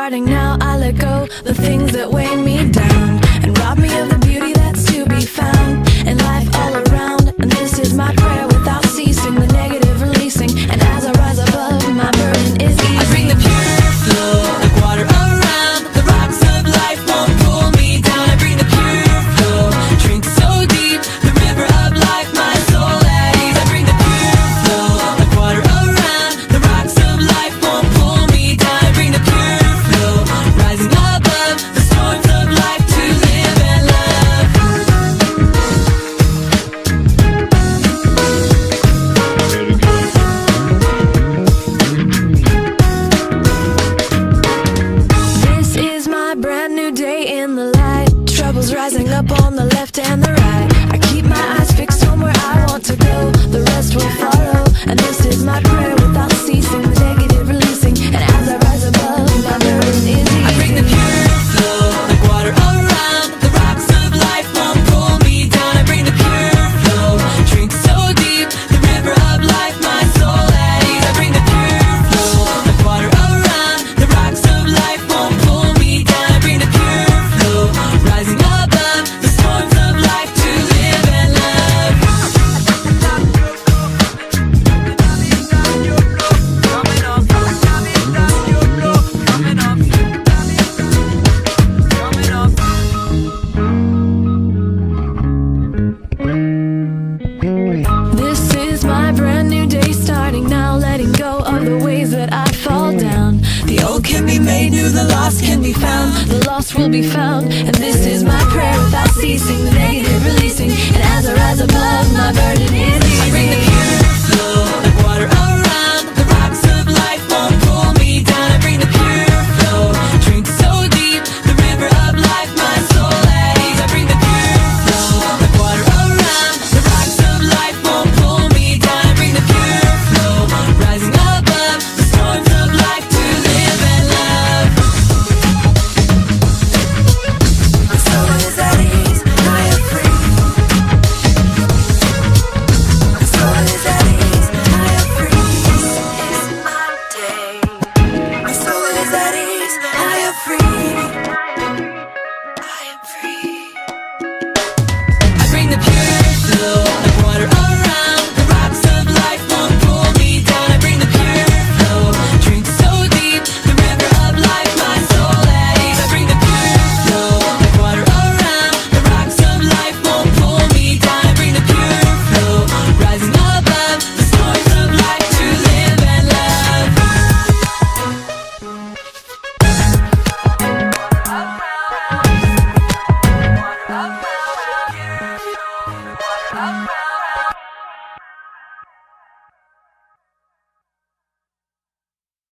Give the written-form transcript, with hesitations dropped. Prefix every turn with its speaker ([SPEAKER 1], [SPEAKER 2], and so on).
[SPEAKER 1] starting now. I let go the things that weigh me down and rob me of the beauty that's to be found in life all around. And this is my prayer without ceasing, the negative releasing. And as I rise above, my burden is easy.
[SPEAKER 2] I bring the pure flow, like water around. The rocks of life won't pull me down. I bring the pure flow, drink so deep, the river of life, my soul at ease. I bring the pure flow, like water around. The rocks of life won't pull me down. I bring the pure flow, rising above the storms of life to live and love.
[SPEAKER 1] This is my brand new day in the light. Troubles rising up on the left and the right. I keep my eyes fixed on where I want to go. The rest will follow. And this is my prayer without ceasing, the negative releasing. And as I rise above, my burden is easy.
[SPEAKER 2] I bring the pure flow, like water around. The rocks of life won't pull me down. I bring the pure flow, drink so deep, the river of life, my soul at ease. I bring the pure flow, like water around. The rocks of life won't pull me down. I bring the pure flow, rising above the storms of life to live and love.
[SPEAKER 1] This is my brand new day starting now, letting go of the ways that I fall down.
[SPEAKER 2] The old can be made new, the lost can be found.
[SPEAKER 1] The lost will be found. And this is my prayer without ceasing, the negative releasing. And as I rise above, my burden is easy.
[SPEAKER 2] I bring the pure flow, like water around. The rocks of life won't pull me down. I bring the pure flow, drink so deep, the river of life, my soul at ease. I bring the pure flow, like water around. The rocks of life won't pull me down. I bring the pure flow, rising above the storms of life to live and love. My soul is at ease, I am free. My soul is at ease, I am free. This is my day. My soul is at ease, I am free. I am free. I bring the pure flow, like water around. The rocks of life won't pull me down. I bring the pure flow, drink so deep, the river of life, my soul at ease. I bring the pure flow, like water around. The rocks of life won't pull me down. I bring the pure flow, rising above the storms of life to live and love. Water around.